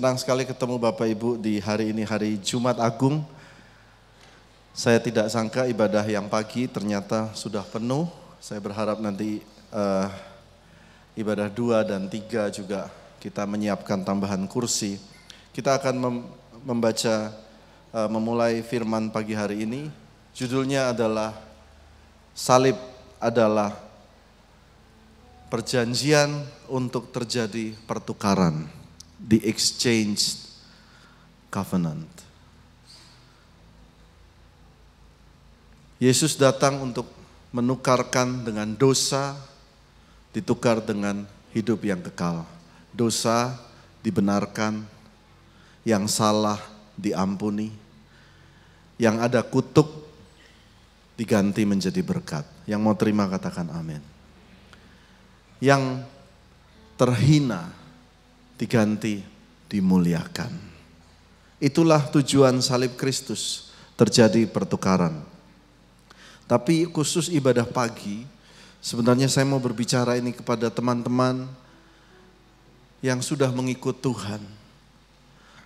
Senang sekali ketemu Bapak Ibu di hari ini, hari Jumat Agung. Saya tidak sangka ibadah yang pagi ternyata sudah penuh. Saya berharap nanti ibadah 2 dan 3 juga kita menyiapkan tambahan kursi. Kita akan membaca, memulai firman pagi hari ini. Judulnya adalah Salib adalah perjanjian untuk terjadi pertukaran. The exchange covenant. Yesus datang untuk menukarkan dengan dosa, ditukar dengan hidup yang kekal. Dosa dibenarkan, yang salah diampuni, yang ada kutuk diganti menjadi berkat. Yang mau terima katakan amin. Yang terhina diganti dimuliakan. Itulah tujuan salib Kristus, terjadi pertukaran. Tapi khusus ibadah pagi, sebenarnya saya mau berbicara ini kepada teman-teman yang sudah mengikut Tuhan.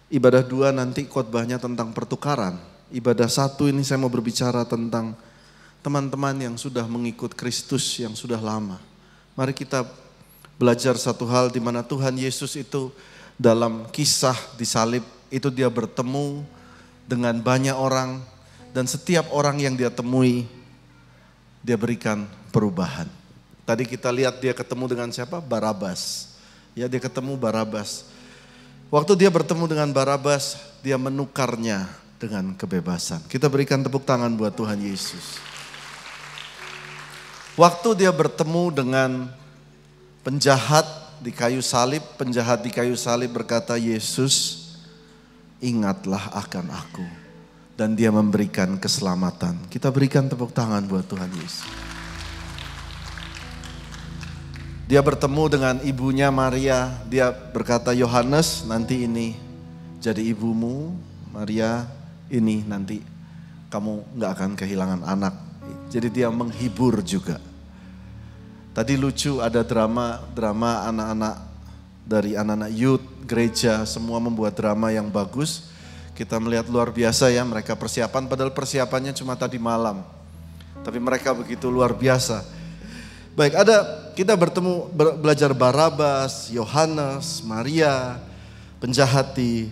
Ibadah 2 nanti khotbahnya tentang pertukaran. Ibadah 1 ini saya mau berbicara tentang teman-teman yang sudah mengikut Kristus yang sudah lama. Mari kita belajar satu hal di mana Tuhan Yesus itu dalam kisah di salib itu dia bertemu dengan banyak orang dan setiap orang yang dia temui dia berikan perubahan. Tadi kita lihat dia ketemu dengan siapa? Barabas. Ya, dia ketemu Barabas. Waktu dia bertemu dengan Barabas, dia menukarnya dengan kebebasan. Kita berikan tepuk tangan buat Tuhan Yesus. Waktu dia bertemu dengan penjahat di kayu salib, penjahat di kayu salib berkata, Yesus, ingatlah akan aku. Dan dia memberikan keselamatan. Kita berikan tepuk tangan buat Tuhan Yesus. Dia bertemu dengan ibunya Maria, dia berkata, Yohanes, nanti ini jadi ibumu, Maria, ini nanti kamu gak akan kehilangan anak. Jadi dia menghibur juga. Tadi lucu ada drama anak-anak dari anak-anak youth, gereja, semua membuat drama yang bagus. Kita melihat luar biasa ya mereka persiapan, padahal persiapannya cuma tadi malam. Tapi mereka begitu luar biasa. Baik, kita bertemu belajar Barabas, Yohanes, Maria, penjahat di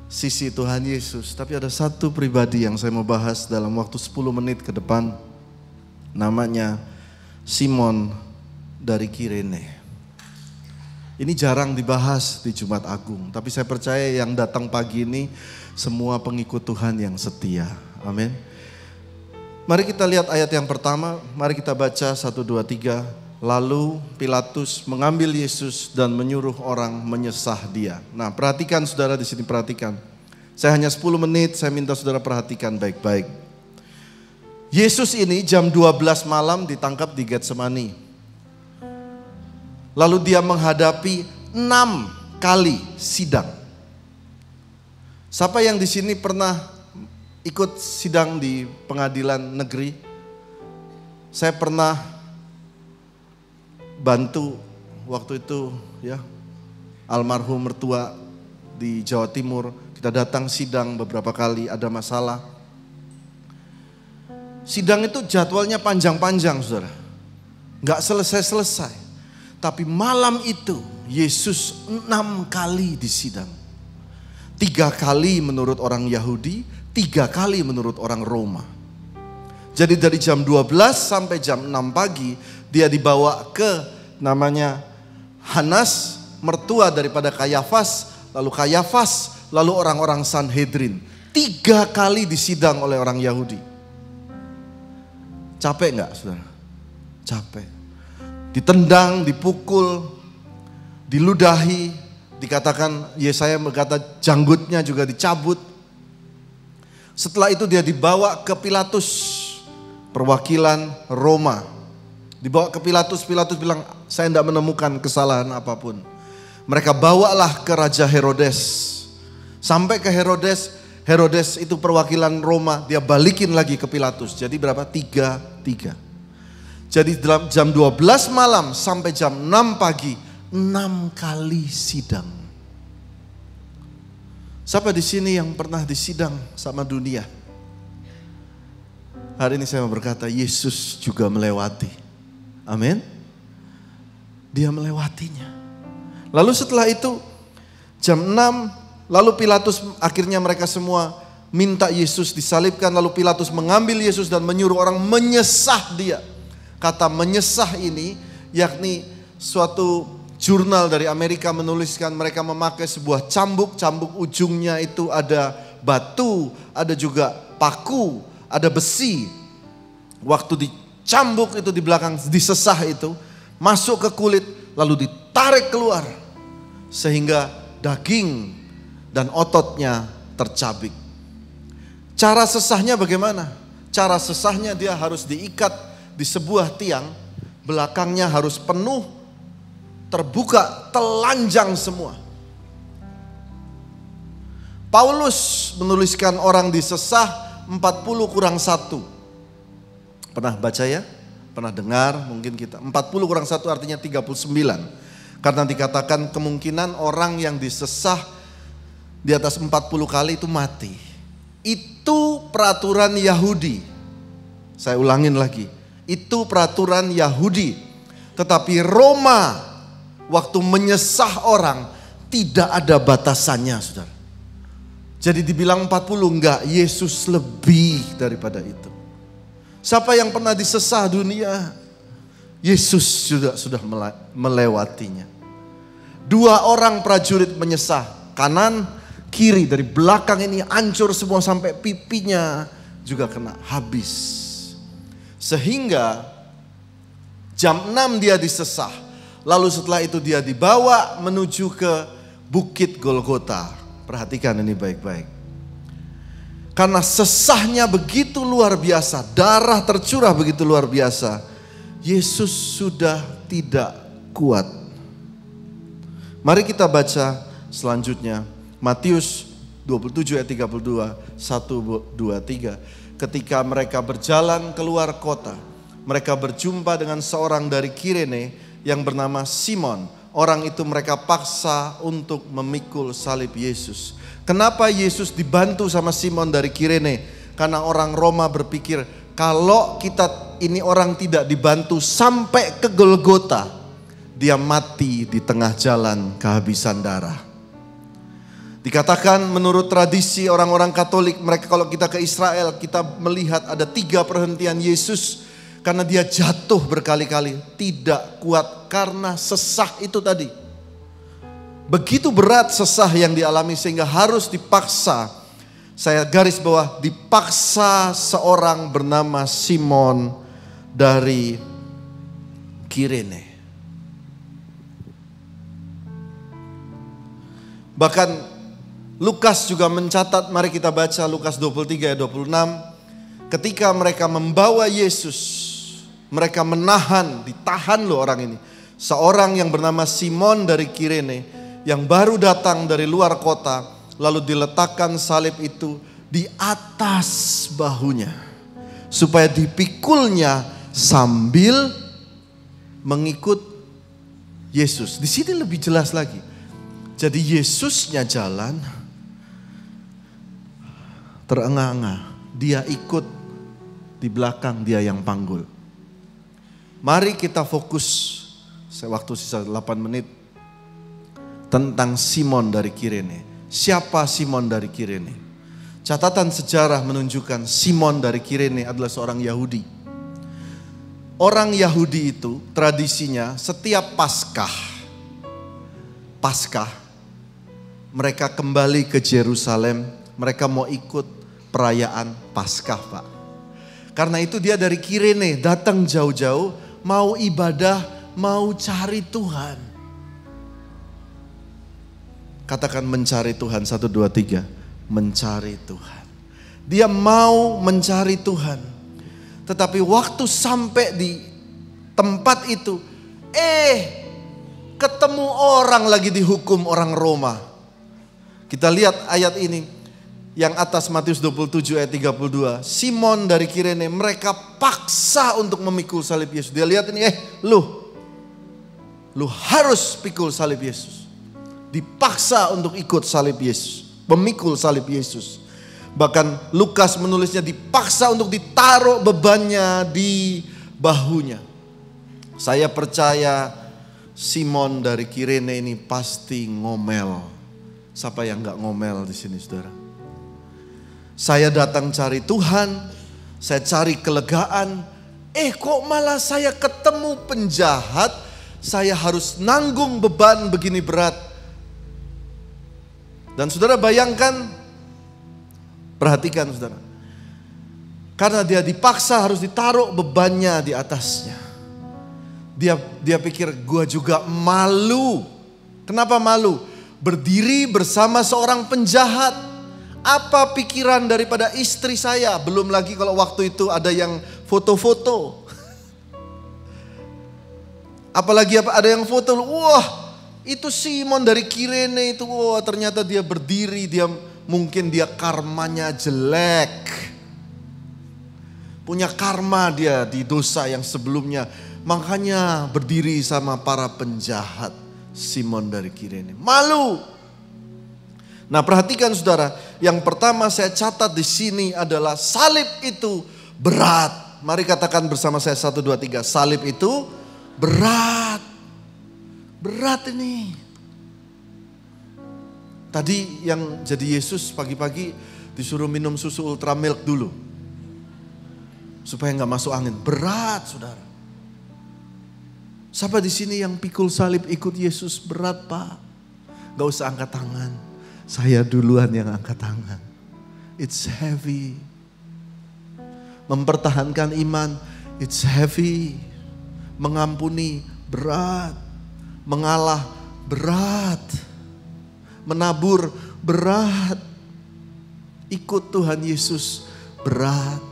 sisi Tuhan Yesus. Tapi ada satu pribadi yang saya mau bahas dalam waktu 10 menit ke depan. Namanya Simon dari Kirene. Ini jarang dibahas di Jumat Agung, tapi saya percaya yang datang pagi ini semua pengikut Tuhan yang setia. Amin. Mari kita lihat ayat yang pertama, mari kita baca 1, 2, 3. Lalu Pilatus mengambil Yesus dan menyuruh orang menyesah dia. Nah, perhatikan saudara di sini, perhatikan. Saya hanya 10 menit, saya minta saudara perhatikan baik-baik. Yesus ini jam 12 malam ditangkap di Getsemani. Lalu dia menghadapi 6 kali sidang. Siapa yang di sini pernah ikut sidang di pengadilan negeri? Saya pernah bantu waktu itu ya, almarhum mertua di Jawa Timur. Kita datang sidang beberapa kali, ada masalah. Sidang itu jadwalnya panjang-panjang saudara. Gak selesai-selesai. Tapi malam itu Yesus 6 kali disidang. 3 kali menurut orang Yahudi, 3 kali menurut orang Roma. Jadi dari jam 12 sampai jam 6 pagi dia dibawa ke namanya Hanas, mertua daripada Kayafas, lalu Kayafas, lalu orang-orang Sanhedrin. 3 kali disidang oleh orang Yahudi. Capek enggak saudara? Capek. Ditendang, dipukul, diludahi, dikatakan Yesaya berkata janggutnya juga dicabut. Setelah itu dia dibawa ke Pilatus, perwakilan Roma. Dibawa ke Pilatus, Pilatus bilang saya tidak menemukan kesalahan apapun. Mereka bawalah ke Raja Herodes. Sampai ke Herodes, Herodes itu perwakilan Roma, dia balikin lagi ke Pilatus. Jadi berapa? 3-3. Jadi dalam jam 12 malam sampai jam 6 pagi, 6 kali sidang. Siapa di sini yang pernah disidang sama dunia? Hari ini saya mau berkata, Yesus juga melewati. Amin. Dia melewatinya. Lalu setelah itu jam 6, lalu Pilatus, akhirnya mereka semua minta Yesus disalibkan. Lalu Pilatus mengambil Yesus dan menyuruh orang menyesah dia. Kata menyesah ini yakni suatu jurnal dari Amerika menuliskan mereka memakai sebuah cambuk. Cambuk ujungnya itu ada batu, ada juga paku, ada besi. Waktu dicambuk itu di belakang, disesah itu, masuk ke kulit lalu ditarik keluar. Sehingga daging dan ototnya tercabik. Cara sesahnya bagaimana? Cara sesahnya dia harus diikat di sebuah tiang, belakangnya harus penuh, terbuka, telanjang semua. Paulus menuliskan orang disesah 40 kurang 1. Pernah baca ya? Pernah dengar mungkin kita. 40 kurang 1 artinya 39. Karena dikatakan kemungkinan orang yang disesah di atas 40 kali itu mati. Itu peraturan Yahudi. Saya ulangin lagi. Itu peraturan Yahudi. Tetapi Roma waktu menyesah orang tidak ada batasannya, saudara. Jadi dibilang 40 enggak, Yesus lebih daripada itu. Siapa yang pernah disesah dunia? Yesus juga sudah melewatinya. 2 orang prajurit menyesah, kanan kiri, dari belakang ini hancur semua sampai pipinya juga kena habis. Sehingga jam 6 dia disesah. Lalu setelah itu dia dibawa menuju ke Bukit Golgota. Perhatikan ini baik-baik. Karena sesahnya begitu luar biasa, darah tercurah begitu luar biasa, Yesus sudah tidak kuat. Mari kita baca selanjutnya. Matius 27 ayat 32, 1, 2, 3. Ketika mereka berjalan keluar kota, mereka berjumpa dengan seorang dari Kirene yang bernama Simon. Orang itu mereka paksa untuk memikul salib Yesus. Kenapa Yesus dibantu sama Simon dari Kirene? Karena orang Roma berpikir, kalau kita ini orang tidak dibantu sampai ke Golgota, dia mati di tengah jalan kehabisan darah. Dikatakan menurut tradisi orang-orang Katolik, mereka kalau kita ke Israel, kita melihat ada 3 perhentian Yesus. Karena dia jatuh berkali-kali, tidak kuat karena sesah itu tadi. Begitu berat sesah yang dialami sehingga harus dipaksa. Saya garis bawah, dipaksa seorang bernama Simon dari Kirene. Bahkan Lukas juga mencatat, mari kita baca Lukas 23 ayat 26. Ketika mereka membawa Yesus, mereka ditahan loh orang ini. Seorang yang bernama Simon dari Kirene, yang baru datang dari luar kota, lalu diletakkan salib itu di atas bahunya, supaya dipikulnya sambil mengikut Yesus. Di sini lebih jelas lagi. Jadi Yesusnya jalan, terengah-engah, dia ikut di belakang, dia yang panggul. Mari kita fokus, waktu sisa 8 menit, tentang Simon dari Kirene. Siapa Simon dari Kirene? Catatan sejarah menunjukkan Simon dari Kirene adalah seorang Yahudi. Orang Yahudi itu tradisinya setiap Paskah, mereka kembali ke Yerusalem, mereka mau ikut perayaan Paskah, Pak. Karena itu dia dari Kirene datang jauh-jauh, mau ibadah, mau cari Tuhan. Katakan mencari Tuhan, 1, 2, 3. Mencari Tuhan. Dia mau mencari Tuhan. Tetapi waktu sampai di tempat itu, ketemu orang lagi dihukum orang Roma. Kita lihat ayat ini. Yang atas Matius 27 ayat 32. Simon dari Kirene, mereka paksa untuk memikul salib Yesus. Dia lihat ini, lu harus pikul salib Yesus. Dipaksa untuk ikut salib Yesus. pemikul salib Yesus. Bahkan Lukas menulisnya dipaksa untuk ditaruh bebannya di bahunya. Saya percaya Simon dari Kirene ini pasti ngomel. Siapa yang gak ngomel di sini, saudara? Saya datang cari Tuhan, saya cari kelegaan. Kok malah saya ketemu penjahat, saya harus nanggung beban begini berat. Dan saudara bayangkan, perhatikan saudara. Karena dia dipaksa harus ditaruh bebannya di atasnya. Dia pikir gua juga malu. Kenapa malu? Berdiri bersama seorang penjahat. Apa pikiran daripada istri saya? Belum lagi kalau waktu itu ada yang foto-foto. Apalagi ada yang foto. Wah, itu Simon dari Kirene itu. Wah, ternyata dia berdiri. Mungkin dia karmanya jelek. Punya karma dia di dosa yang sebelumnya. Makanya berdiri sama para penjahat. Simon dari Kirene. Malu. Nah, perhatikan saudara, yang pertama saya catat di sini adalah salib itu berat. Mari katakan bersama saya 1, 2, 3. Salib itu berat. Berat ini. Tadi yang jadi Yesus pagi-pagi disuruh minum susu ultra milk dulu. Supaya gak masuk angin. Berat saudara. Siapa di sini yang pikul salib ikut Yesus? Berat Pak. Gak usah angkat tangan. Saya duluan yang angkat tangan. It's heavy. Mempertahankan iman, it's heavy. Mengampuni, berat. Mengalah, berat. Menabur, berat. Ikut Tuhan Yesus, berat.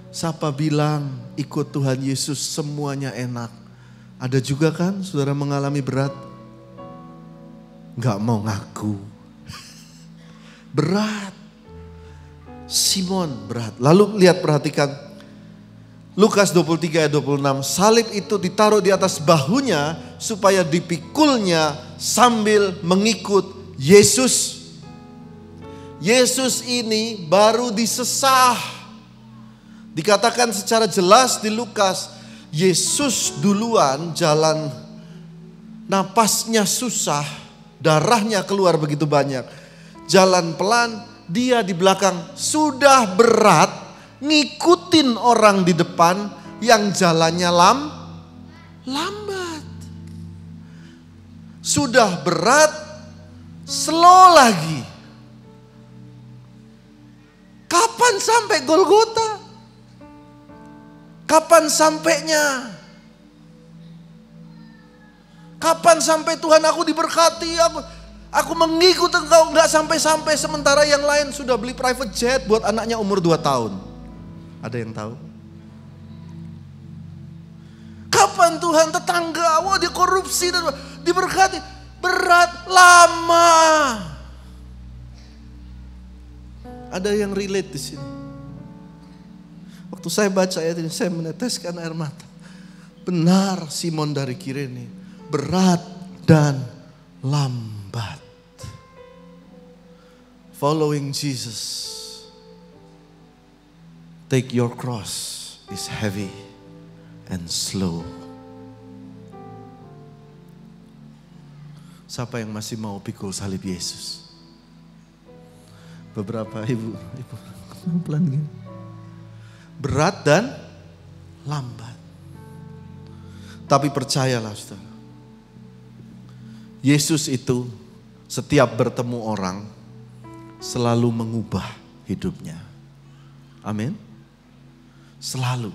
Siapa bilang ikut Tuhan Yesus semuanya enak? Ada juga kan saudara mengalami berat? Gak mau ngaku. Berat. Simon berat. Lalu perhatikan. Lukas 23 ayat 26. Salib itu ditaruh di atas bahunya supaya dipikulnya sambil mengikut Yesus. Yesus ini baru disesah. Dikatakan secara jelas di Lukas. Yesus duluan jalan. Napasnya susah. Darahnya keluar begitu banyak. Jalan pelan, dia di belakang sudah berat ngikutin orang di depan yang jalannya lambat. Sudah berat, slow lagi. Kapan sampai Golgota? Kapan sampainya? Kapan sampai Tuhan aku diberkati? Aku mengikut engkau, gak sampai-sampai sementara yang lain sudah beli private jet buat anaknya umur 2 tahun. Ada yang tahu? Kapan Tuhan tetangga, wah dia korupsi dan diberkati. Berat, lama. Ada yang relate di sini. Waktu saya baca ayat ini, saya meneteskan air mata. Benar Simon dari Kirene, berat dan lambat. Following Jesus, take your cross is heavy and slow. Siapa yang masih mau pikul salib Yesus? Beberapa ibu pelan gini. Berat dan lambat. Tapi percayalah saudara, Yesus itu setiap bertemu orang selalu mengubah hidupnya. Amin. Selalu.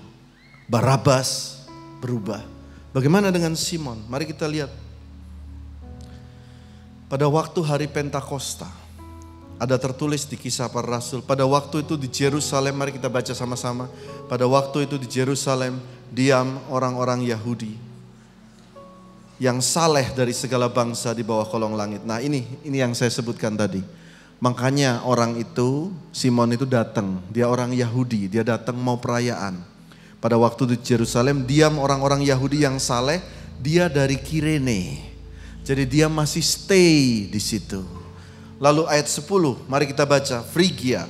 Barabas berubah. Bagaimana dengan Simon? Mari kita lihat. Pada waktu hari Pentakosta, ada tertulis di Kisah Para Rasul. Pada waktu itu di Yerusalem, mari kita baca sama-sama. Pada waktu itu di Yerusalem diam orang-orang Yahudi yang saleh dari segala bangsa di bawah kolong langit. Nah ini yang saya sebutkan tadi. Makanya orang itu, Simon itu datang. Dia orang Yahudi, dia datang mau perayaan. Pada waktu di Yerusalem diam orang-orang Yahudi yang saleh. Dia dari Kirene. Jadi dia masih stay di situ. Lalu ayat 10, mari kita baca. Frigia,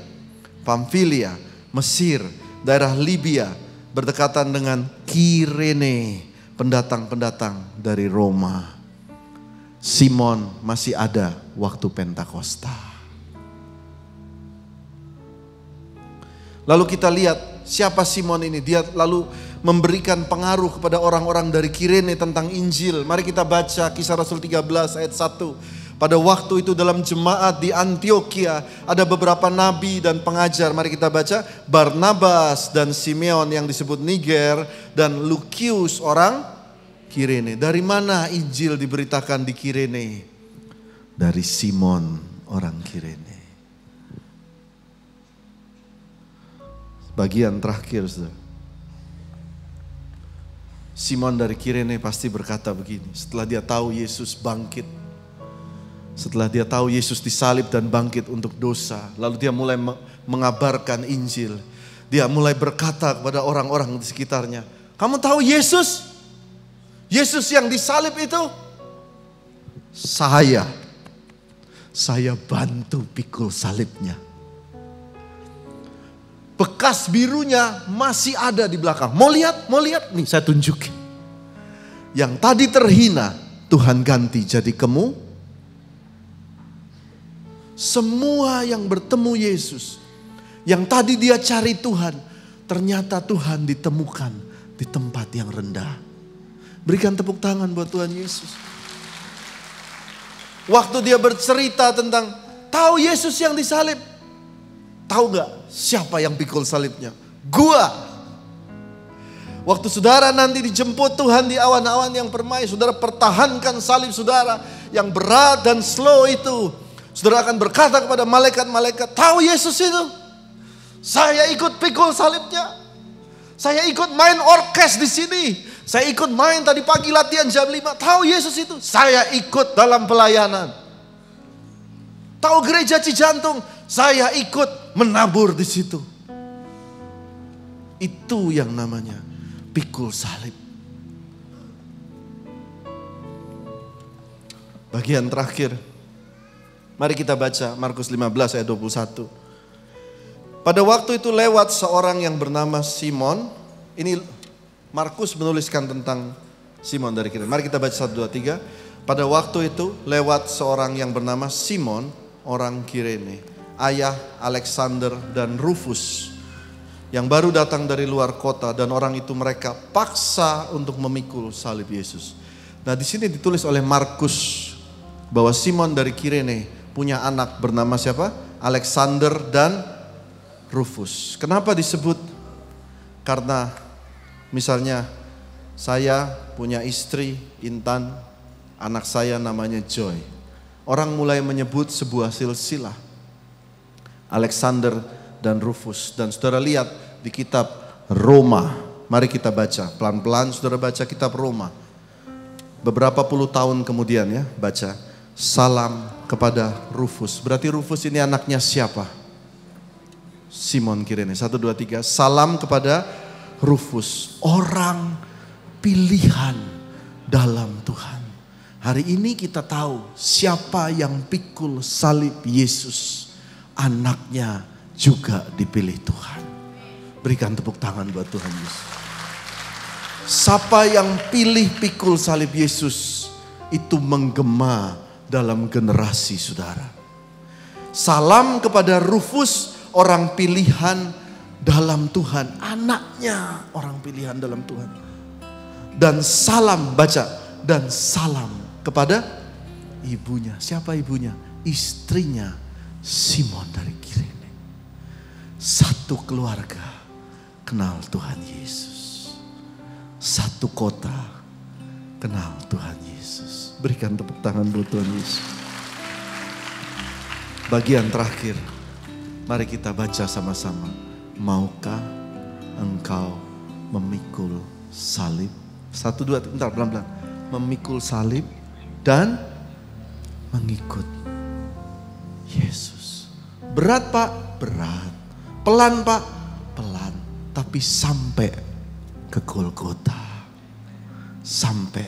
Pamfilia, Mesir, daerah Libya, berdekatan dengan Kirene, pendatang-pendatang dari Roma. Simon masih ada waktu Pentakosta. Lalu kita lihat siapa Simon ini. Dia lalu memberikan pengaruh kepada orang-orang dari Kirene tentang Injil. Mari kita baca Kisah Rasul 13 ayat 1. Pada waktu itu dalam jemaat di Antioquia ada beberapa nabi dan pengajar. Mari kita baca. Barnabas dan Simeon yang disebut Niger dan Lukius orang Kirene. Dari mana Injil diberitakan di Kirene? Dari Simon orang Kirene. Bagian terakhir, saudara. Simon dari Kirene pasti berkata begini, setelah dia tahu Yesus bangkit, setelah dia tahu Yesus disalib dan bangkit untuk dosa, lalu dia mulai mengabarkan Injil. Dia mulai berkata kepada orang-orang di sekitarnya, kamu tahu Yesus? Yesus yang disalib itu? Saya bantu pikul salibnya. Bekas birunya masih ada di belakang. Mau lihat? Mau lihat? Nih saya tunjukin. Yang tadi terhina, Tuhan ganti jadi kemu. Semua yang bertemu Yesus, yang tadi dia cari Tuhan, ternyata Tuhan ditemukan di tempat yang rendah. Berikan tepuk tangan buat Tuhan Yesus. Waktu dia bercerita tentang, tahu Yesus yang disalib? Tahu gak siapa yang pikul salibnya? Gua. Waktu saudara nanti dijemput Tuhan di awan-awan yang permai, saudara pertahankan salib saudara yang berat dan slow itu. Saudara akan berkata kepada malaikat-malaikat, tahu Yesus itu? Saya ikut pikul salibnya. Saya ikut main orkes di sini. Saya ikut main tadi pagi latihan jam 5. Tahu Yesus itu? Saya ikut dalam pelayanan. Tahu gereja Cijantung? Saya ikut menabur di situ. Itu yang namanya pikul salib. Bagian terakhir. Mari kita baca Markus 15 ayat 21. Pada waktu itu lewat seorang yang bernama Simon. Ini Markus menuliskan tentang Simon dari Kirene. Mari kita baca 1, 2, 3. Pada waktu itu lewat seorang yang bernama Simon orang Kirene, ayah Alexander dan Rufus, yang baru datang dari luar kota, dan orang itu mereka paksa untuk memikul salib Yesus. Nah, di sini ditulis oleh Markus bahwa Simon dari Kirene punya anak bernama siapa? Alexander dan Rufus. Kenapa disebut? Karena misalnya saya punya istri Intan, anak saya namanya Joy. Orang mulai menyebut sebuah silsilah, Alexander dan Rufus. Dan saudara lihat di kitab Roma. Mari kita baca pelan-pelan, saudara baca kitab Roma. Beberapa puluh tahun kemudian ya, baca. Salam kepada Rufus. Berarti Rufus ini anaknya siapa? Simon Kirene. 1, 2, 3. Salam kepada Rufus, orang pilihan dalam Tuhan. Hari ini kita tahu siapa yang pikul salib Yesus. Anaknya juga dipilih Tuhan. Berikan tepuk tangan buat Tuhan Yesus. Siapa yang pilih pikul salib Yesus, itu menggema dalam generasi saudara. Salam kepada Rufus, orang pilihan dalam Tuhan. Anaknya orang pilihan dalam Tuhan. Dan salam, baca. Dan salam kepada ibunya. Siapa ibunya? Istrinya Simon dari Kirene. Satu keluarga kenal Tuhan Yesus. Satu kota kenal Tuhan Yesus. Berikan tepuk tangan buat Tuhan Yesus. Bagian terakhir, mari kita baca sama-sama. Maukah engkau memikul salib? 1, 2, bentar pelan-pelan. Memikul salib dan mengikut Yesus. Berat Pak? Berat. Pelan Pak? Pelan. Tapi sampai ke Golgota. Sampai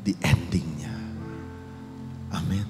di endingnya. Amin.